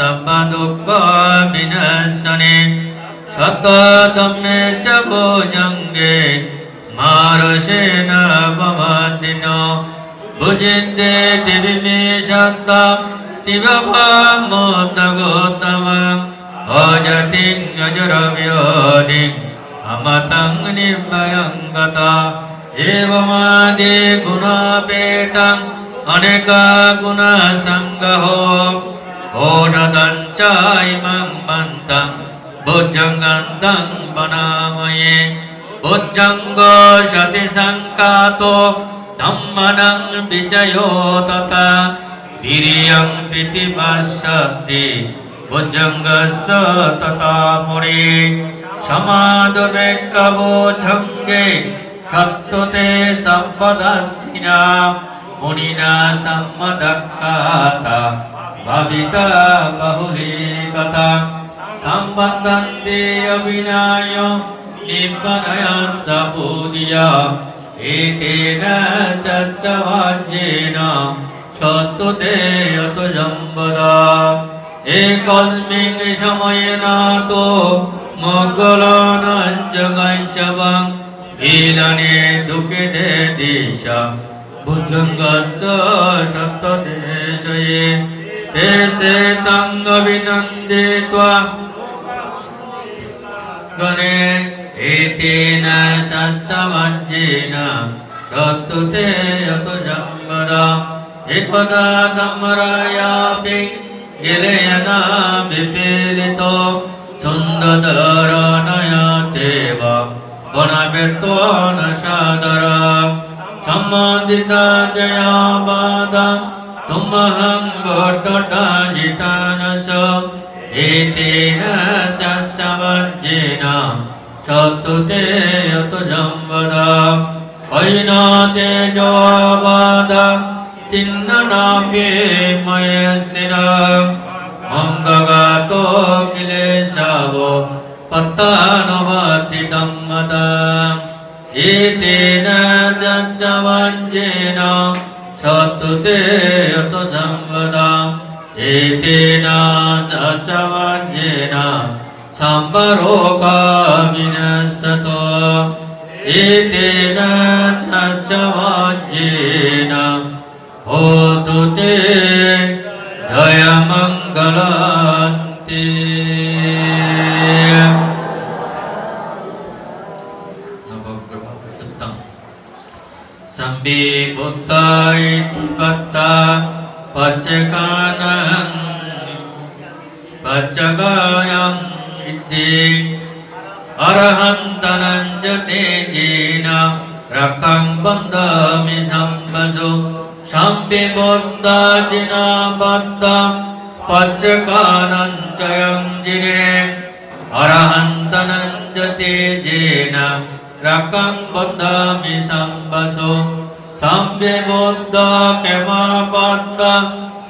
Sabbadukkha vinasane Sattadhamme ca bhujange Marasena bhavadino Bhujinde tivimi satta Tivava mottagottamam Ajating ajaravyading Amatang nibbayang gata Evamadi gunapetang Aneka guna sangaho Osadanca imang mantang Bujjangandang banamaye Bujjanga shati sankato Dhammanang vijayo tata Diriyang pitipasati Bujjangasa tata puri Samadhanekka bujjange Sattute sampadasina Munina sammadhakkata Bhavita bahulikata Sambandhanti abhinayo Nibbanaya sabudhiya Etena caccavajjena Sattute yato sambada Ekasmin samayena to Moggalananca gaishavang Gilane dukide disha Bhujangasa sattadeshaye Tese tanga vinandetva Gane etena saccavajjena Sattute yato sambada Ekada dhammarayaping Gileyana vipilito Sundadaranaya deva Vanavettvana sadara Samadhita jayabada Tumaham godada jitanasa Etena caccavajjena Sattute yato jambada Aina tejavada Tinnanapye mayasira Mangagato kilesavo Pattanavati dhammata Etena caccavajjena Sattute yato sambada Etena caccavajjena Sambaroka vinassato Etena caccavajjena Hotu te jaya mangalanti Sambi buddha iti patta Paccakayang iti Arahantanang jate jena Rakang bandami sambasu Sambi buddha jina patta Paccakanang cayang jine Arahantanang jate jena Rakang bandami sambasu Sambi buddha kema patta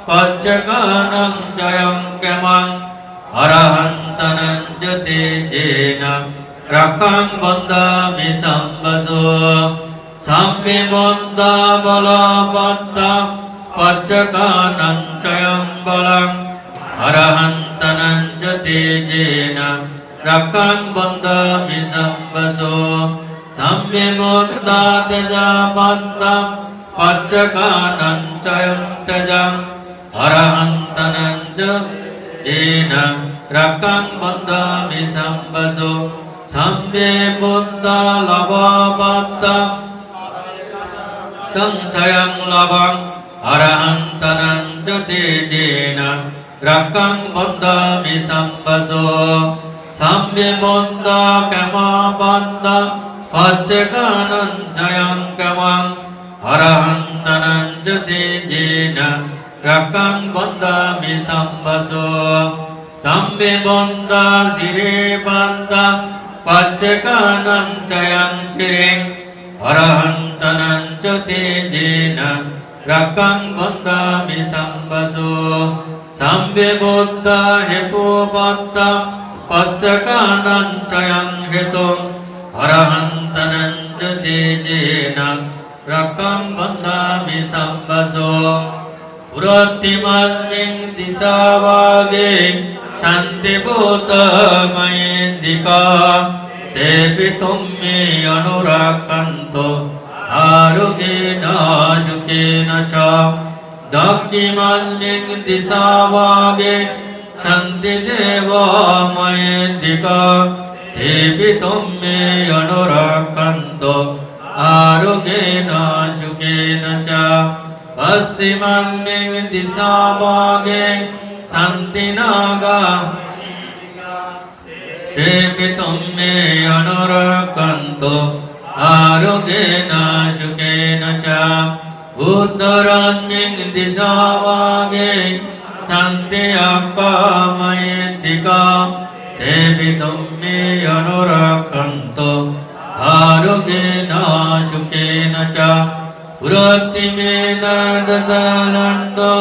Paccakanang cayang kemang Arahantanang jate jena Rakang bandami sambasu Sambi buddha bala patta Paccakanang cayang balang Arahantanang jate jena Rakang bandami sambasu Sambi buddha teja patta Paccakanang cayang tejang Arahantanang jena Rakang bandami sambasu Sambi buddha lava patta Sangsayang labang Arahantanang jate jena Rakang bandami sambasu Sambi buddha kema patta Paccakanang cayang kemang Arahantanang jate jena Rakang bandami sambasu Sambi buddha sire patta Paccakanang cayang ciring Arahantanang jate jena Rakang bandami sambasu Sambi buddha hetu patta Paccakanang cayang hetung Arahantanang jate jena Rakang bandami sambasu पुरत्तिमस्मिन् दिशाभागे शान्तिभूतमयेन्दिका तेऽपि तुम्मे अनुरक्षन्तु आरोग्येन सुखेन च दक्षिणस्मिन् दिशाभागे शान्तिदेवमयेन्दिका तेऽपि तुम्मे अनुरक्षन्तु आरोग्येन सुखेन च पश्चिमस्मिन् दिशाभागे शान्तिनागा तेऽपि तुम्मे अनुरक्षन्तु आरोग्येन सुखेन च उत्तरस्मिन् दिशाभागे शान्तिर्कामयेन्दिका तेऽपि तुम्मे अनुरक्षन्तु आरोग्येन सुखेन च पुरत्तिमेन ददनन्दो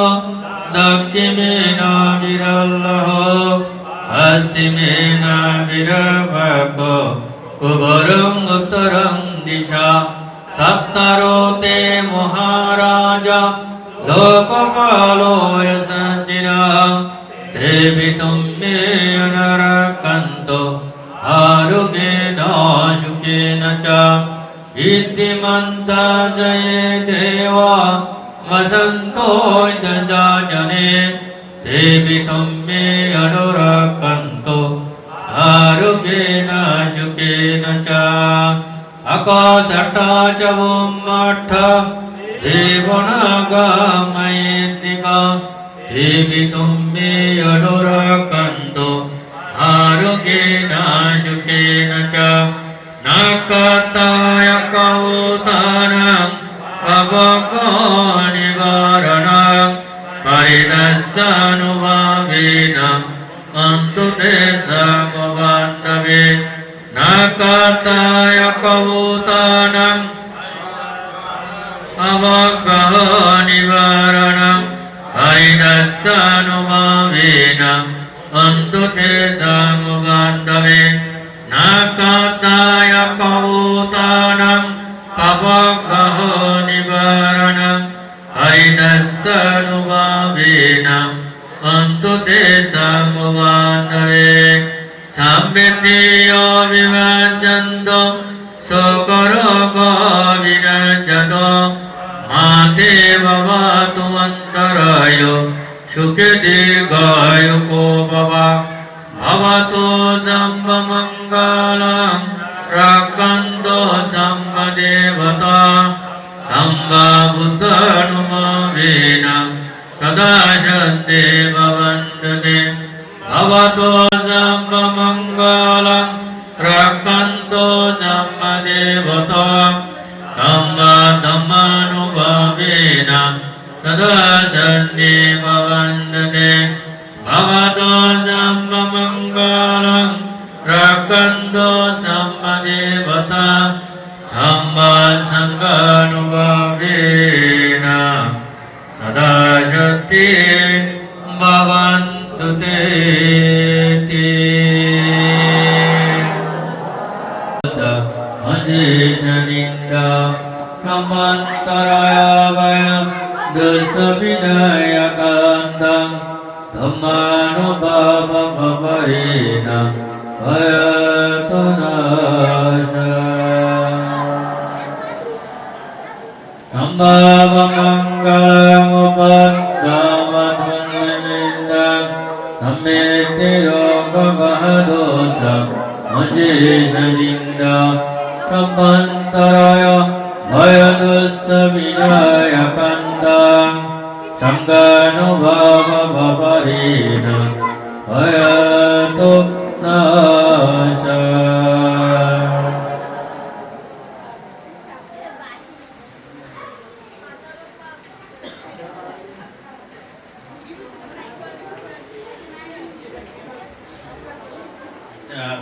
दक्षिमेन विरल्लहो पश्चिमेन विरवको उभरं उत्तरं दिशा सप्तरोते महाराजा लोकपालो यशचिरः तेऽपि तुम्मे अनुरक्षन्तु आरोग्येन सुखेन च इत्तिमन्त जये देवा वसन्तो जाजने तेऽपि तुम्मे अनुरक्षन्तु आरोग्येन सुखेन च आकाशट्टा च वुम्मट्ठ देवनागमयेन्दिका तेऽपि तुम्मे अनुरक्षन्तु आरोग्येन सुखेन च नाकाताय कौतानं पवगनिवारणं परिदस्सनुभावेन अन्तु ते समवन्दवे नाकाताय कौतानं पवगनिवारणं परिदस्सनुभावेन अन्तु ते समवन्दवे नाकाताय कौतानं पवगनिवारणं हरिदस्सनुभावेन अन्तु ते समवन्दवे सम्मित्यो विभजन्तो शोकरोगो विनश्यतो माते भवतु अन्तरायो सुखे दीर्घायुको भव भवतो सर्वमङ्गलं रक्षन्तो सर्वदेवता सर्वबुद्धानुभावेन सदा सन्देव वन्दते भवतो सर्वमङ्गलं रक्षन्तो सर्वदेवता सर्वधर्मानुभावेन सदा सन्देव वन्दते भवतो सर्वमङ्गलं रक्षन्तो सर्वदेवता सर्वसङ्गानुभावेन सदा शक्ति भवन्तु ते अशेषनिन्दा कमन्तरायवयं दशविनायकान्तं धम्मानुभावमपरेण भयतु नाश सम्भावमङ्गलमुपद्धामधुन्विन्दं सम्मेतिरोगमहदोषम् अशेषनिन्दा कमन्तराय भयदुःसविनायकान्तं सङ्गानुभावमपरेण भयतु नाश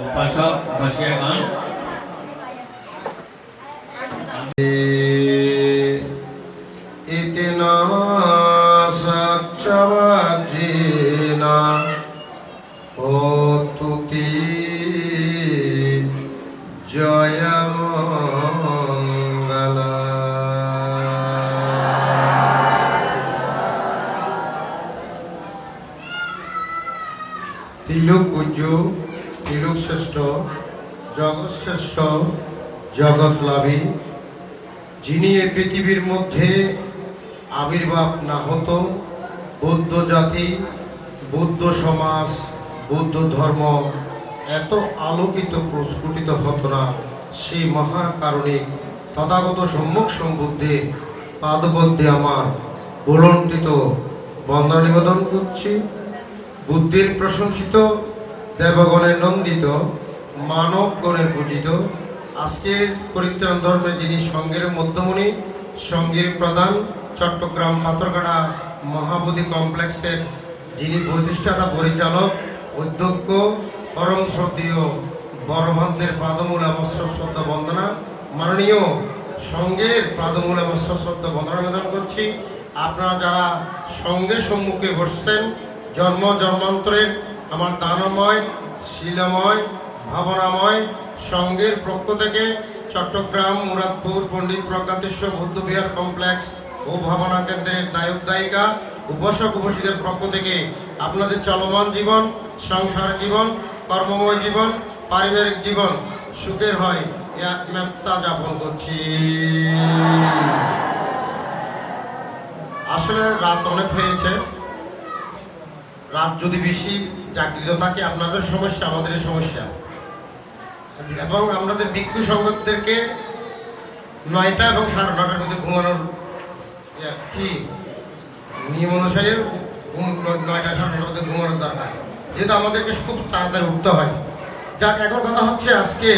উপাসক বসিয়াগণ ইতিনা সচ্চবাজিনা হোতুতি জয়মঙ্গলা তিলক পূজ্য, তিলক শ্রেষ্ঠ, জগৎ শ্রেষ্ঠ, জগৎ লাভী, যিনি এ পৃথিবীর মধ্যে আবির্ভাব না হতো, বৌদ্ধ জাতি, বৌদ্ধ সমাজ, বৌদ্ধ ধর্ম এত আলোকিত প্রস্ফুটিত হতো না, সেই মহাকারণিক তথাগত সম্মুখ সম্বুদ্ধের পাদপদ্মে আমার বলন্টিত বন্দনা নিবেদন করছি। বুদ্ধির প্রশংসিত, দেবগণের নন্দিত, মানবগণের পূজিত, আজকের পরিত্রাণ ধর্মের যিনি সঙ্গের মধ্যমণি, সঙ্গীর প্রধান, চট্টগ্রাম পাথরঘাটা মহাবোধি কমপ্লেক্সের যিনি প্রতিষ্ঠাতা পরিচালক, অধ্যক্ষ, পরম শ্রদ্ধেয় বড়ভান্তের পাদমূলে আমার শ্রদ্ধা বন্দনা, মাননীয় সঙ্গের পাদমূলে আমার শ্রদ্ধা বন্দনা নিবেদন করছি। আপনারা যারা সঙ্গের সম্মুখে বসছেন, জন্ম জন্মান্তরের আমার দানময়, শিলাময়, ভাবনাময় সঙ্গের পক্ষ থেকে চট্টগ্রাম মুরাদপুর পণ্ডিত প্রজ্ঞাতেশ্বর বৌদ্ধবিহার কমপ্লেক্স ও ভাবনা কেন্দ্রের দায়ক দায়িকা, উপাসক উপাসিকার পক্ষ থেকে আপনাদের চলমান জীবন, সংসার জীবন, কর্মময় জীবন, পারিবারিক জীবন সুখের হয় এ আত্মহত্যা যাপন করছি। আসলে রাত অনেক হয়েছে, রাত যদি বেশি জাগৃত থাকে আপনাদের সমস্যা, আমাদের সমস্যা, এবং আমাদের ভিক্ষু সংগঠদেরকে 9টা এবং 9:30টার মধ্যে ঘুমানোর কি নিয়ম অনুসারে 9টা 9:30টার মধ্যে ঘুমানোর দরকার, যেহেতু আমাদেরকে খুব তাড়াতাড়ি উঠতে হয়। যাক, এখন কথা হচ্ছে আজকে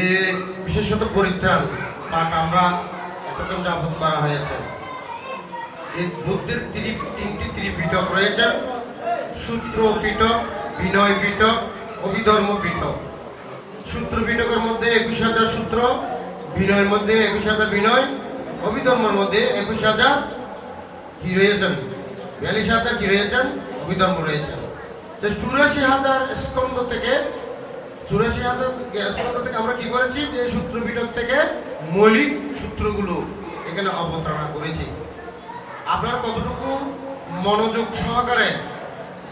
এ বিশেষত পরিত্রাণ পাঠ আমরা এতক্ষণ যাবত করা হয়েছে। যে বুদ্ধের তিনটি ত্রিপিটক রয়েছেন, সূত্র পিটক, বিনয় পিটক, অভিধর্ম পিটক। সূত্র পিটকের মধ্যে 21,000 সূত্র, বিনয়ের মধ্যে 21,000 বিনয়, অভিধর্মের মধ্যে 21,000 কি রয়েছেন, 42,000 কি রয়েছেন, অভিধর্ম রয়েছেন। যে 84,000 স্কন্ধ থেকে 84,000 স্কন্ধ থেকে আমরা কি করেছি, যে সূত্র পিটক থেকে মৌলিক সূত্রগুলো এখানে অবতারণা করেছি। আপনারা কতটুকু মনোযোগ সহকারে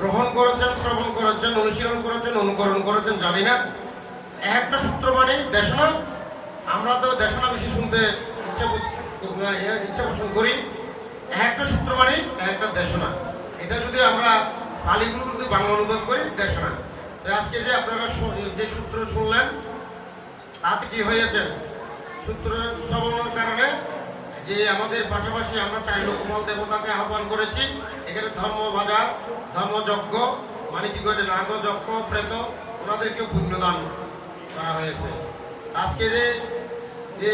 গ্রহণ করেছেন, শ্রবণ করেছেন, অনুশীলন করেছেন, অনুকরণ করেছেন জানি না। একটা সূত্র মানে দেশনা, আমরা তো দেশনা বেশি শুনতে ইচ্ছা পোষণ করি। একটা সূত্র মানে একটা দেশনা, এটা যদি আমরা পালিগুলো যদি বাংলা অনুবাদ করি দেশনা। তো আজকে যে আপনারা যে সূত্র শুনলেন তাতে কি হয়েছে, সূত্র শ্রবণের কারণে যে আমাদের পাশাপাশি আমরা 4 লোকপাল দেবতাকে আহ্বান করেছি। এখানে ধর্মবাজার, ধর্মযজ্ঞ মানে কি করেছে, নাগযজ্ঞ, প্রেত, ওনাদেরকেও পুণ্যদান করা হয়েছে। আজকে যে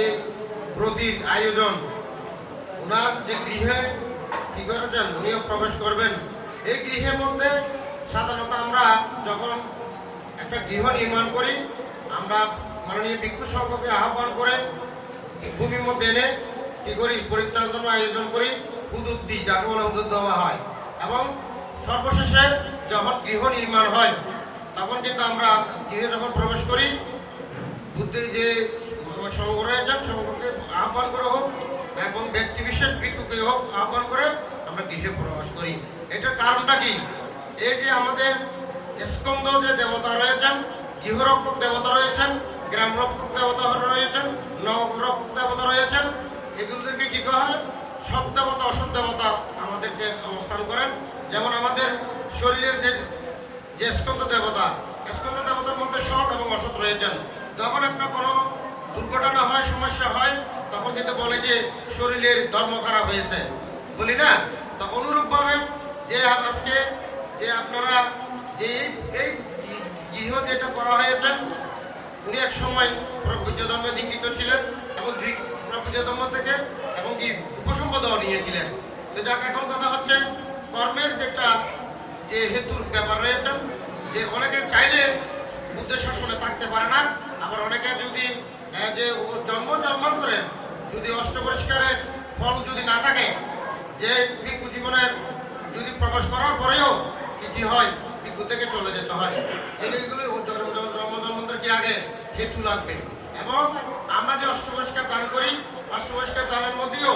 ব্রতির আয়োজন, ওনার যে গৃহে কি করেছেন, উনিও প্রবেশ করবেন। এই গৃহের মধ্যে সাধারণত আমরা যখন একটা গৃহ নির্মাণ করি, আমরা মাননীয় ভিক্ষু সংঘকে আহ্বান করে ভূমির মধ্যে এনে কি করি, পরিত্রাণ ধর্ম আয়োজন করি, হুদুদ দিই, যাকে বলে হুদুদ দেওয়া হয়। এবং সর্বশেষে যখন গৃহ নির্মাণ হয় তখন কিন্তু আমরা গৃহে যখন প্রবেশ করি, বুদ্ধের যে সংঘ রয়েছেন সংঘকে আহ্বান করে হোক এবং ব্যক্তি বিশেষ ভিক্ষুকে হোক আহ্বান করে আমরা গৃহে প্রবেশ করি। এটার কারণটা কি, এই যে আমাদের স্কন্ধ যে দেবতা রয়েছেন, গৃহরক্ষক দেবতা রয়েছেন, গ্রাম রক্ষক দেবতা রয়েছেন, নগরক্ষক দেবতা রয়েছেন, এগুলোদেরকে কি করা হয়, সৎ দেবতা অসৎ দেবতা আমাদেরকে অবস্থান করেন। যেমন আমাদের শরীরের যে স্কন্ধ দেবতা, স্কন্ধ দেবতার মধ্যে সৎ এবং অসৎ রয়েছেন। যখন একটা কোনো দুর্ঘটনা হয়, সমস্যা হয়, তখন কিন্তু বলে যে শরীরের ধর্ম খারাপ হয়েছে, বলি না? তো অনুরূপভাবে যে আজকে যে আপনারা যে এই গৃহ যেটা করা হয়েছে, উনি এক সময় প্রভুজ্য ধর্মে দীক্ষিত ছিলেন এবং প্রভুজ্য ধর্ম থেকে এবং কি উপসম্পদাও নিয়েছিলেন। তো যাক, এখন কথা হচ্ছে কর্মের যেটা যে হেতুর ব্যাপার রয়েছেন, যে অনেকে চাইলে বুদ্ধের শাসনে থাকতে পারে না, আবার অনেকে যদি যে জন্মান্তরের যদি অষ্টপরিষ্কারের ফল যদি না থাকে, যে ভিক্ষু জীবনের যদি প্রবেশ করার পরেও কি হয়, ভিক্ষু থেকে চলে যেতে হয়। এগুলো জন্মান্তর কি আগে হেতু লাগবে। এবং আমরা যে অষ্টপরিষ্কার দান করি, অষ্টপরিষ্কার দানের মধ্যেও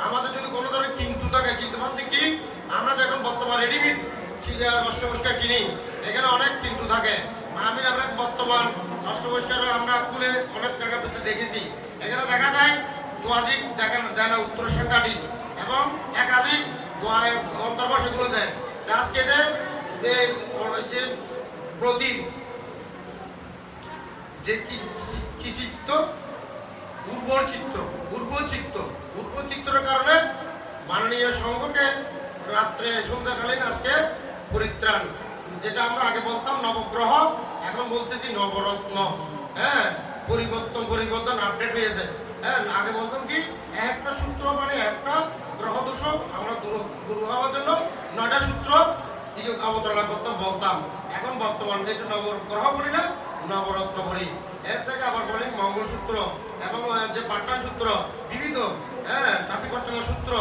আমাদের যদি কোনো ধরনের কিন্তু থাকে, কিন্তু বলতে কি, আমরা যখন বর্তমান রেডিমেড অষ্টপরিষ্কার কিনি, এখানে অনেক কিন্তু থাকে। আমি আমরা বর্তমান অষ্টপরিষ্কার আমরা খুলে অনেক জায়গার ভিতরে দেখেছি, এখানে দেখা যায় দোয়াজিক দেখেন দেয় না উত্তর সংখ্যাটি এবং একাধিক দোয়ায় অন্তর্বাস এগুলো দেয়। আজকে যে প্রদীপ যে কি চিত্ত উর্বর চিত্রের কারণে মাননীয় সংঘকে রাত্রে সন্ধ্যাকালীন আজকে পরিত্রাণ, যেটা আমরা আগে বলতাম নবগ্রহ, এখন বলতেছি নবরত্ন। হ্যাঁ, পরিবর্তন আপডেট হয়েছে। হ্যাঁ, আগে বলতাম কি একটা সূত্র মানে একটা গ্রহ দোষ আমরা দূর হওয়ার জন্য 9টা সূত্র অবতারণা করতাম বলতাম। এখন বর্তমান যেটা নবগ্রহ বলি না, নবরত্ন বলি। এর থেকে আবার বলি মঙ্গলসূত্র এবং যে পাট্টান সূত্র, বিবিধ জাতিপাট্টানের সূত্র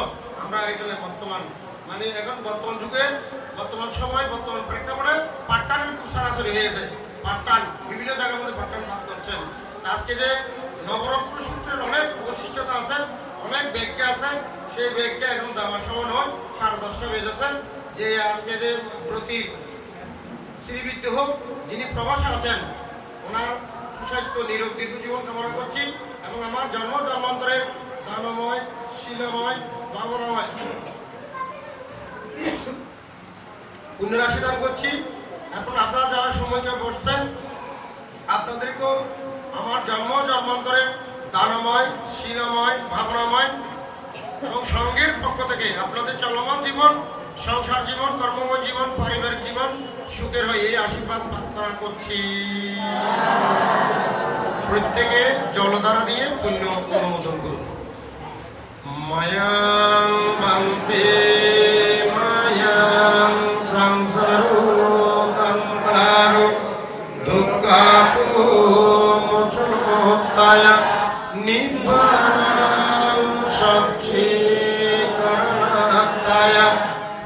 আমরা এখানে বর্তমান মানে এখন বর্তমান যুগে বর্তমান সময় বর্তমান প্রেক্ষাপটে পাট্টানের খুব সরাসরি হয়েছে। পাট্টান বিভিন্ন জায়গার মধ্যে পাট্টান ভাগ করছেন। আজকে যে নবরত্ন সূত্রের অনেক বৈশিষ্ট্যতা আছে, অনেক ব্যাখ্যা আছে, সেই ব্যাখ্যা এখন দেওয়ার সময় নয়, 10:30 বেজেছে। যে আজকে যে প্রতি শ্রীবৃদ্ধ হোক যিনি প্রবাসে আছেন, ওনার সুস্বাস্থ্য নিরোগ দীর্ঘ জীবন কামনা করছি এবং আমার জন্মান্তরের দানময় শিলাময় ভাবনাময় পুণ্যরাশি দান করছি। এখন আপনারা যারা সময়কে বসছেন, আপনাদেরকেও আমার জন্মান্তরের দানময় শিলাময় ভাবনাময় এবং সঙ্গের পক্ষ থেকে আপনাদের চলমান জীবন, সংসার জীবন, কর্মময় জীবন, পারিবারিক জীবন সুখের হয় এই আশীর্বাদ প্রার্থনা করছি। প্রত্যেকে জলধারা দিয়ে পুণ্য অনুমোদন করুন। মায়াং বান্তে মায়াং সংসারো গন্ধারো দুঃখাপো মোচনোত্তায়া নিব্বানাং সচ্চীকরণাত্তায়া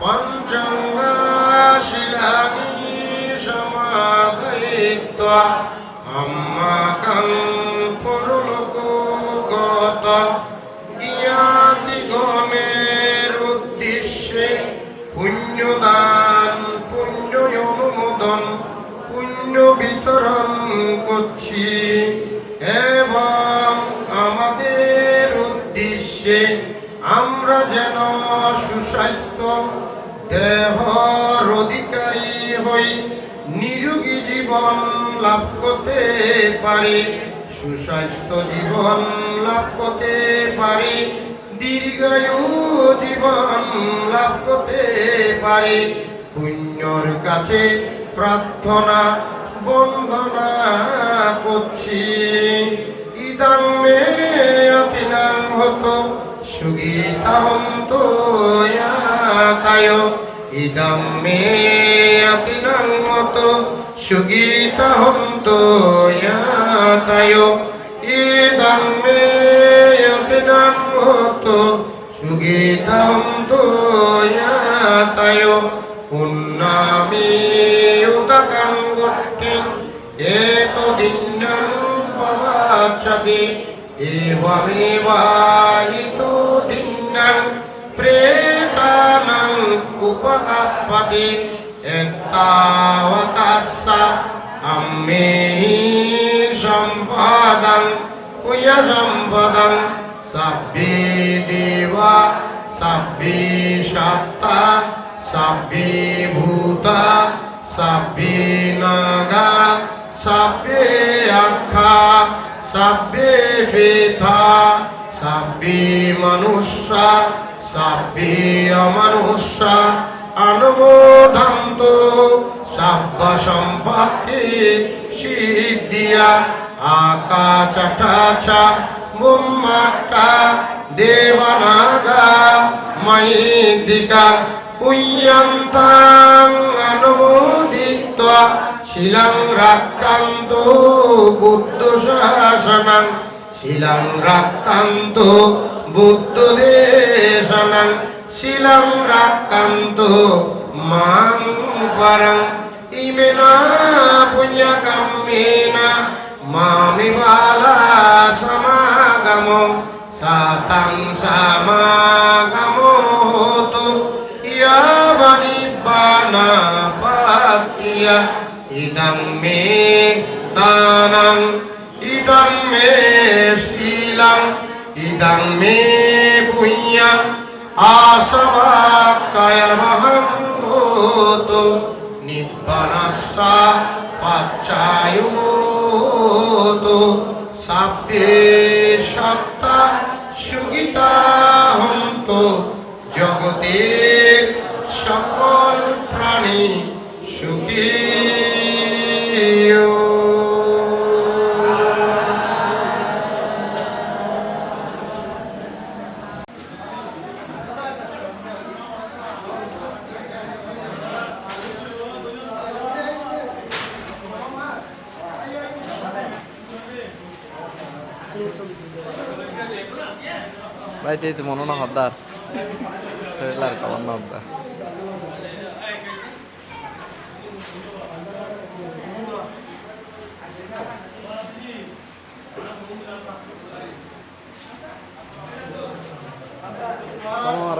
পঞ্চঙ্গা শিলানি সমাদয়িত্বা আম্মাকাং পরলোকগত জ্ঞাতিগণের উদ্দেশ্যে পুণ্যদান, পুণ্য অনুমোদন, পুণ্য বিতরণ করছি এবং আমাদের উদ্দেশ্যে আমরা যেন সুস্বাস্থ্য দেহর অধিকারী হই, নিরোগী জীবন লাভ করতে পারি, সুস্বাস্থ্য জীবন লাভ করতে পারি, দীর্ঘায়ু জীবন লাভ করতে পারি। পুণ্যর কাছে প্রার্থনা বন্দনা করছি। ইদাং মে অতিনাং হতো সুগীতাহন্ত ইয়াতায়, ইদাং মে অতিনাং হতো সুগীতাহন্ত ইয়াতায়, ইদাং মে অতিনাং হতো সুগীতাহন্ত ইয়াতায়। পুণ্যামি উদকাং গট্টিং এতদিন্নাং পবাচ্ছতি, এবমেবাহিতো দিন্নাং প্রেতানাং উপকাপ্পতি। এত্তাবতাস্সা আম্মেহি সম্পদাং পুণ্য সম্পদাং সাব্বে দেবা সাব্বে সত্তা সাব্বে ভূতা সাব্বে নাগা সাব্বে আখ্যা সাব্বে বেথা সাব্বে মনুষ্যা সাব্বে অমনুষ্যা অনুমোদন্তু সাব্ব সম্পত্তি সিদ্ধিয়া আকাচটাচা মুম্মাটা দেবনাগা মহিদিকা পুণ্যন্তাং অনুমোদিত্বা শিলাং রাক্কান্তু বুদ্ধ শাসনাং, শিলাং রাক্কান্তু বুদ্ধ দেশনাং, শিলাং রাক্কান্তু মাং পরং। ইমেনা পুণ্যকাম্যেনা মামি বালা সমাগমো সাতাং সমাগমো তো ইয়াবনিব্বানা সামাতিয়া ইদং মে দানং ইদং মে শীলং ইদং মে ভূয়্যাং আসাবাক্কায়মহং ভূতো নিব্বানাস্সা পাচ্চায়োতো সাব্বে সত্তা সুগিতা হন্ত জগতের সকল প্রাণী সুখী ভাই তুই তো মনে না হদ্দার ট্রেলার কাবার না হদ্দার আমার